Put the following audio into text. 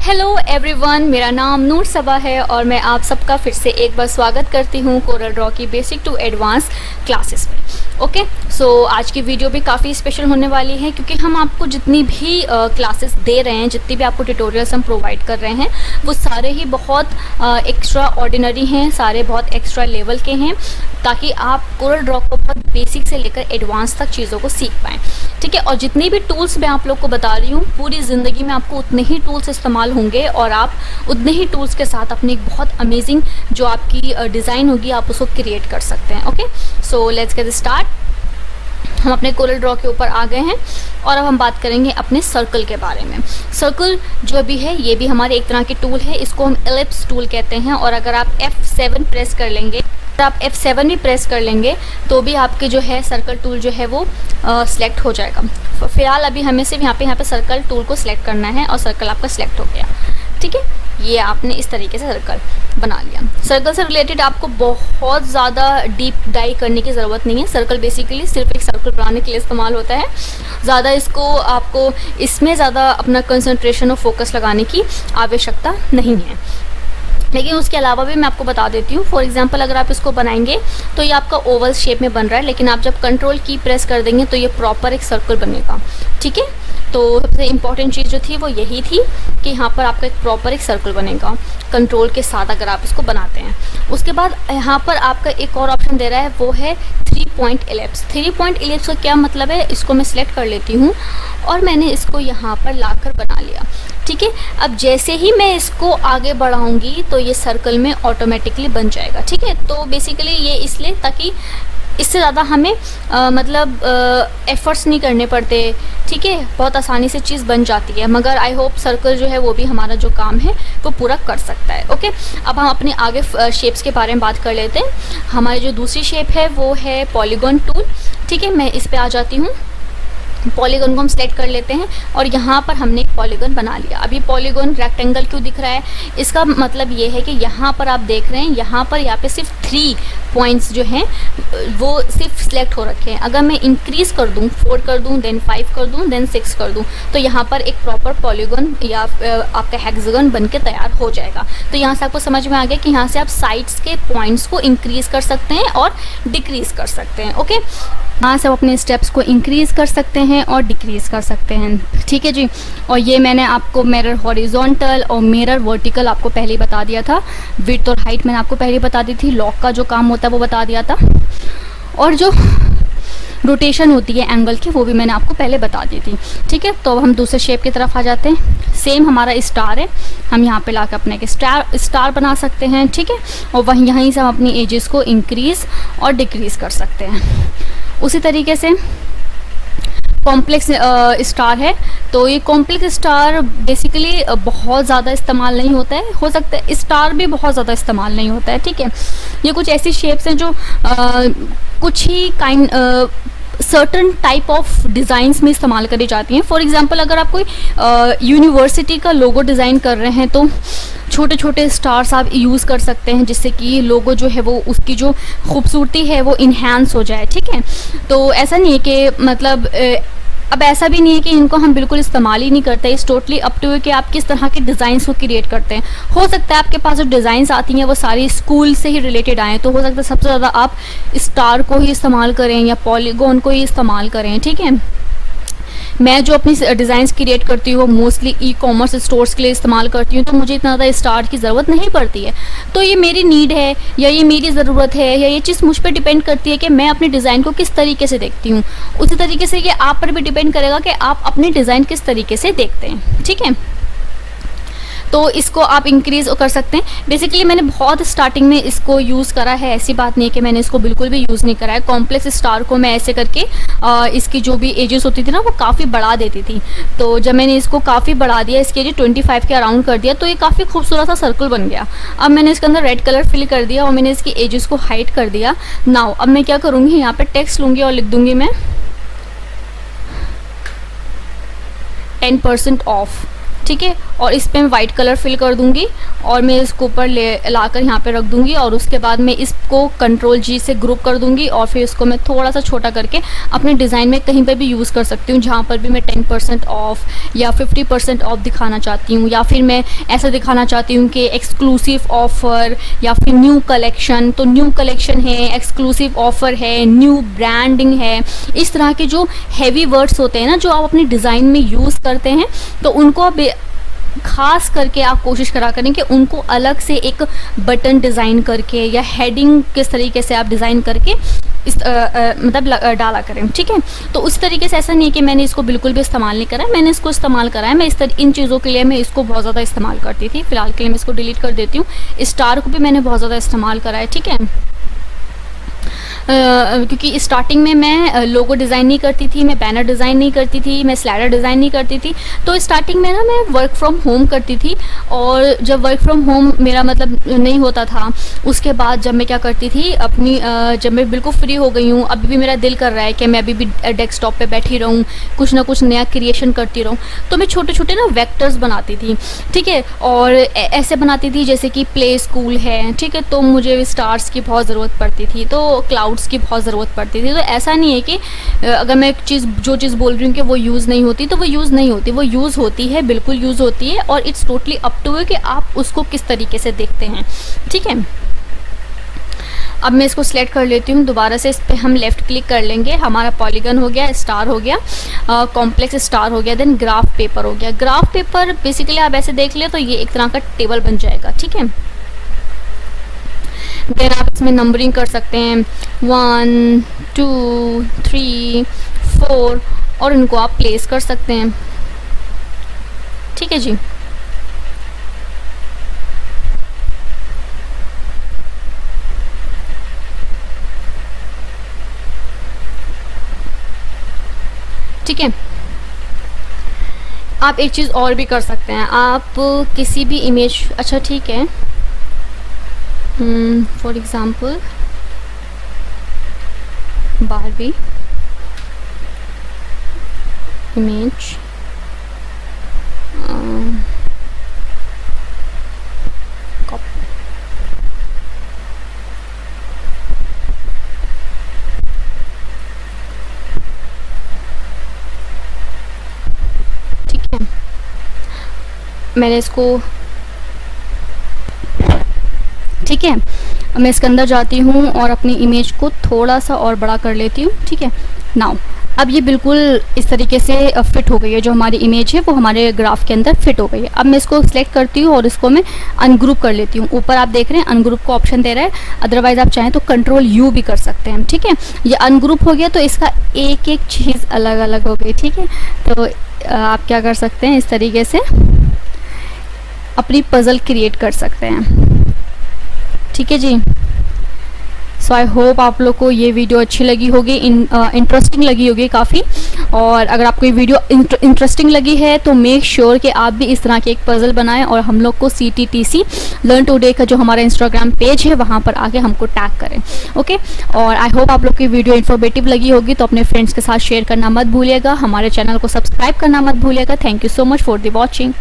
Hello everyone, मेरा नाम नूर सबा है और मैं आप सबका फिर से एक बार स्वागत करती हूँ कोरल ड्रॉ की बेसिक टू एडवांस क्लासेस में। ओके, सो आज की वीडियो भी काफ़ी स्पेशल होने वाली है क्योंकि हम आपको जितनी भी क्लासेस दे रहे हैं, जितनी भी आपको ट्यूटोरियल्स हम प्रोवाइड कर रहे हैं, वो सारे ही बहुत एक्स्ट्रा ऑर्डिनरी हैं, सारे बहुत एक्स्ट्रा लेवल के हैं, ताकि आप कोरल ड्रॉ को बहुत बेसिक से लेकर एडवांस तक चीज़ों को सीख पाएँ। ठीक है, और जितनी भी टूल्स मैं आप लोग को बता रही हूँ, पूरी ज़िंदगी में आपको उतने ही टूल्स इस्तेमाल होंगे और आप उतने ही टूल्स के साथ अपनी एक बहुत अमेजिंग जो आपकी डिज़ाइन होगी आप उसको क्रिएट कर सकते हैं। Okay, so let's get start. हम अपने कोरल ड्रॉ के ऊपर आ गए हैं और अब हम बात करेंगे अपने सर्कल के बारे में। सर्कल जो भी है ये भी हमारे एक तरह की टूल है, इसको हम एलिप्स टूल कहते हैं। और अगर आप F7 प्रेस कर लेंगे, अगर आप F7 भी प्रेस कर लेंगे तो भी आपके जो है सर्कल टूल जो है वो सिलेक्ट हो जाएगा। फिलहाल अभी हमें सिर्फ यहाँ पे सर्कल टूल को सिलेक्ट करना है और सर्कल आपका सिलेक्ट हो गया। ठीक है, ये आपने इस तरीके से सर्कल बना लिया। सर्कल से रिलेटेड आपको बहुत ज़्यादा डीप डाई करने की ज़रूरत नहीं है। सर्कल बेसिकली सिर्फ एक सर्कल बनाने के लिए इस्तेमाल होता है। ज़्यादा इसको आपको इसमें ज़्यादा अपना कंसंट्रेशन और फोकस लगाने की आवश्यकता नहीं है। लेकिन उसके अलावा भी मैं आपको बता देती हूँ। फॉर एग्जांपल अगर आप इसको बनाएंगे तो ये आपका ओवल शेप में बन रहा है, लेकिन आप जब कंट्रोल की प्रेस कर देंगे तो ये प्रॉपर एक सर्कल बनेगा। ठीक है, तो सबसे इम्पॉर्टेंट चीज़ जो थी वो यही थी कि यहाँ पर आपका एक प्रॉपर एक सर्कल बनेगा कंट्रोल के साथ अगर आप इसको बनाते हैं। उसके बाद यहाँ पर आपका एक और ऑप्शन दे रहा है, वो है 3 पॉइंट एलिप्स। 3 पॉइंट एलिप्स का क्या मतलब है, इसको मैं सिलेक्ट कर लेती हूँ और मैंने इसको यहाँ पर लाकर बना लिया। ठीक है, अब जैसे ही मैं इसको आगे बढ़ाऊंगी तो ये सर्कल में ऑटोमेटिकली बन जाएगा। ठीक है, तो बेसिकली ये इसलिए ताकि इससे ज़्यादा हमें एफर्ट्स नहीं करने पड़ते। ठीक है, बहुत आसानी से चीज़ बन जाती है। मगर आई होप सर्कल जो है वो भी हमारा जो काम है वो पूरा कर सकता है। ओके, अब हम अपने आगे शेप्स के बारे में बात कर लेते हैं। हमारी जो दूसरी शेप है वो है पॉलीगॉन टूल। ठीक है, मैं इस पर आ जाती हूँ। पॉलीगन को हम सेलेक्ट कर लेते हैं और यहाँ पर हमने एक पॉलीगन बना लिया। अब ये पॉलीगन रेक्टेंगल क्यों दिख रहा है, इसका मतलब ये है कि यहाँ पर आप देख रहे हैं, यहाँ पे सिर्फ 3 पॉइंट्स जो हैं वो सिर्फ सिलेक्ट हो रखे हैं। अगर मैं इंक्रीज़ कर दूँ, 4 कर दूँ, देन 5 कर दूँ, देन 6 कर दूँ, तो यहाँ पर एक प्रॉपर पॉलीगन या आपका हेक्सागन बन के तैयार हो जाएगा। तो यहाँ से आपको समझ में आ गया कि यहाँ से आप साइड्स के पॉइंट्स को इंक्रीज़ कर सकते हैं और डिक्रीज़ कर सकते हैं। ओके, यहाँ से आप अपने स्टेप्स को इंक्रीज़ कर सकते हैं और डिक्रीज़ कर सकते हैं। ठीक है जी, और ये मैंने आपको मिरर हॉरिजॉन्टल और मिरर वर्टिकल आपको पहले ही बता दिया था। विड्थ और हाइट मैंने आपको पहले बता दी थी। लॉक का जो काम होता है वो बता दिया था, और जो रोटेशन होती है एंगल की वो भी मैंने आपको पहले बता दी थी। ठीक है, तो अब हम दूसरे शेप की तरफ आ जाते हैं। सेम हमारा स्टार है, हम यहाँ पे लाकर अपने एक स्टार बना सकते हैं। ठीक है, और वहीं यहीं से हम अपनी एजेस को इंक्रीज़ और डिक्रीज़ कर सकते हैं। उसी तरीके से कॉम्प्लेक्स स्टार है, तो ये कॉम्प्लेक्स स्टार बेसिकली बहुत ज़्यादा इस्तेमाल नहीं होता है। हो सकता है स्टार भी बहुत ज़्यादा इस्तेमाल नहीं होता है। ठीक है, ये कुछ ऐसी शेप्स हैं जो कुछ ही सर्टन टाइप ऑफ डिज़ाइंस में इस्तेमाल करी जाती हैं। फॉर एग्जांपल अगर आप कोई यूनिवर्सिटी का लोगो डिज़ाइन कर रहे हैं तो छोटे छोटे स्टार्स आप यूज़ कर सकते हैं, जिससे कि लोगो जो है वो उसकी जो खूबसूरती है वो इन्हांस हो जाए। ठीक है, तो ऐसा नहीं है कि मतलब अब ऐसा भी नहीं है कि इनको हम बिल्कुल इस्तेमाल ही नहीं करते। इस टोटली अप टू कि आप किस तरह के डिज़ाइंस को क्रिएट करते हैं। हो सकता है आपके पास जो डिज़ाइंस आती हैं वो सारी स्कूल से ही रिलेटेड आएँ, तो हो सकता है सबसे ज़्यादा आप स्टार को ही इस्तेमाल करें या पॉलीगॉन को ही इस्तेमाल करें। ठीक है, मैं जो अपनी डिज़ाइंस क्रिएट करती हूँ वो मोस्टली ई-कॉमर्स स्टोर्स के लिए इस्तेमाल करती हूँ, तो मुझे इतना ज़्यादा स्टार की ज़रूरत नहीं पड़ती है। तो ये मेरी नीड है या ये मेरी ज़रूरत है या ये चीज़ मुझ पर डिपेंड करती है कि मैं अपनी डिज़ाइन को किस तरीके से देखती हूँ। उसी तरीके से ये आप पर भी डिपेंड करेगा कि आप अपनी डिज़ाइन किस तरीके से देखते हैं। ठीक है, तो इसको आप इंक्रीज़ कर सकते हैं। बेसिकली मैंने बहुत स्टार्टिंग में इसको यूज़ करा है, ऐसी बात नहीं है कि मैंने इसको बिल्कुल भी यूज़ नहीं करा है। कॉम्प्लेक्स स्टार को मैं ऐसे करके इसकी जो भी एजेस होती थी ना वो काफ़ी बढ़ा देती थी। तो जब मैंने इसको काफ़ी बढ़ा दिया, इसके एज 25 के अराउंड कर दिया, तो ये काफ़ी खूबसूरत सा सर्कल बन गया। अब मैंने इसके अंदर रेड कलर फिल कर दिया और मैंने इसकी एजेस को हाइड कर दिया। नाउ अब मैं क्या करूँगी, यहाँ पर टेक्स्ट लूँगी और लिख दूँगी मैं 10% ऑफ। ठीक है, और इस पे मैं वाइट कलर फिल कर दूंगी और मैं इसको ऊपर लाकर यहाँ पे रख दूंगी और उसके बाद मैं इसको कंट्रोल जी से ग्रुप कर दूंगी और फिर इसको मैं थोड़ा सा छोटा करके अपने डिज़ाइन में कहीं पर भी यूज़ कर सकती हूँ, जहाँ पर भी मैं 10% ऑफ या 50% ऑफ दिखाना चाहती हूँ, या फिर मैं ऐसा दिखाना चाहती हूँ कि एक्सक्लूसिव ऑफ़र या फिर न्यू कलेक्शन। तो न्यू कलेक्शन है, एक्सक्लूसिव ऑफ़र है, न्यू ब्रांडिंग है, इस तरह के जो हैवी वर्ड्स होते हैं ना जो आप अपनी डिज़ाइन में यूज़ करते हैं, तो उनको आप खास करके आप कोशिश करा करें कि उनको अलग से एक बटन डिज़ाइन करके या हेडिंग किस तरीके से आप डिज़ाइन करके इस मतलब डाला करें, ठीक है। तो उस तरीके से ऐसा नहीं है कि मैंने इसको बिल्कुल भी इस्तेमाल नहीं करा है, मैंने इसको इस्तेमाल करा है। मैं इन चीज़ों के लिए मैं इसको बहुत ज़्यादा इस्तेमाल करती थी। फिलहाल के लिए मैं इसको डिलीट कर देती हूँ। स्टार को भी मैंने बहुत ज़्यादा इस्तेमाल करा है, ठीक है। क्योंकि स्टार्टिंग में मैं लोगो डिज़ाइन नहीं करती थी, मैं बैनर डिज़ाइन नहीं करती थी, मैं स्लाइडर डिज़ाइन नहीं करती थी। तो स्टार्टिंग में ना मैं वर्क फ्रॉम होम करती थी, और जब वर्क फ्रॉम होम मेरा मतलब नहीं होता था, उसके बाद जब मैं क्या करती थी अपनी जब मैं बिल्कुल फ्री हो गई हूँ, अभी भी मेरा दिल कर रहा है कि मैं अभी भी डेस्कटॉप पे बैठी रहूँ, कुछ ना कुछ नया क्रिएशन करती रहूँ, तो मैं छोटे छोटे ना वेक्टर्स बनाती थी, ठीक है। और ऐसे बनाती थी जैसे कि प्ले स्कूल है, ठीक है, तो मुझे स्टार्स की बहुत ज़रूरत पड़ती थी, तो क्लाउड्स की बहुत ज़रूरत पड़ती थी। तो ऐसा नहीं है कि अगर मैं एक चीज़ जो चीज़ बोल रही हूँ कि वो यूज़ नहीं होती, तो वो यूज़ नहीं होती, वो यूज़ होती है, बिल्कुल यूज़ होती है। और it's totally up to you कि आप उसको किस तरीके से देखते हैं, ठीक है। अब मैं इसको सिलेक्ट कर लेती हूँ दोबारा से, इस पर हम लेफ़्ट क्लिक कर लेंगे। हमारा पॉलीगन हो गया, स्टार हो गया, कॉम्प्लेक्स स्टार हो गया, देन ग्राफ पेपर हो गया। ग्राफ पेपर बेसिकली आप ऐसे देख ले तो ये एक तरह का टेबल बन जाएगा, ठीक है। देन आप इसमें नंबरिंग कर सकते हैं 1 2 3 4 और इनको आप प्लेस कर सकते हैं, ठीक है जी। ठीक है, आप एक चीज़ और भी कर सकते हैं, आप किसी भी इमेज, अच्छा ठीक है, फॉर एग्ज़ाम्पल बारबी इमेज, ठीक है। मैंने इसको, ठीक है, मैं इसके अंदर जाती हूँ और अपनी इमेज को थोड़ा सा और बड़ा कर लेती हूँ, ठीक है। नाउ अब ये बिल्कुल इस तरीके से फिट हो गई है, जो हमारी इमेज है वो हमारे ग्राफ के अंदर फिट हो गई है। अब मैं इसको सिलेक्ट करती हूँ और इसको मैं अनग्रुप कर लेती हूँ। ऊपर आप देख रहे हैं अनग्रुप का ऑप्शन दे रहा है, अदरवाइज आप चाहें तो कंट्रोल यू भी कर सकते हैं, ठीक है। ये अनग्रुप हो गया तो इसका एक एक चीज़ अलग अलग हो गई, ठीक है। तो आप क्या कर सकते हैं, इस तरीके से अपनी पजल क्रिएट कर सकते हैं, ठीक है जी। सो आई होप आप लोग को ये वीडियो अच्छी लगी होगी, इंटरेस्टिंग लगी होगी काफ़ी। और अगर आपको ये वीडियो इंटरेस्टिंग लगी है तो मेक श्योर कि आप भी इस तरह के एक पजल बनाएं और हम लोग को CTTC लर्न टुडे का जो हमारा इंस्टाग्राम पेज है वहाँ पर आके हमको टैग करें, ओके। और आई होप आप लोग की वीडियो इन्फॉर्मेटिव लगी होगी, तो अपने फ्रेंड्स के साथ शेयर करना मत भूलिएगा, हमारे चैनल को सब्सक्राइब करना मत भूलिएगा। Thank you so much for the watching.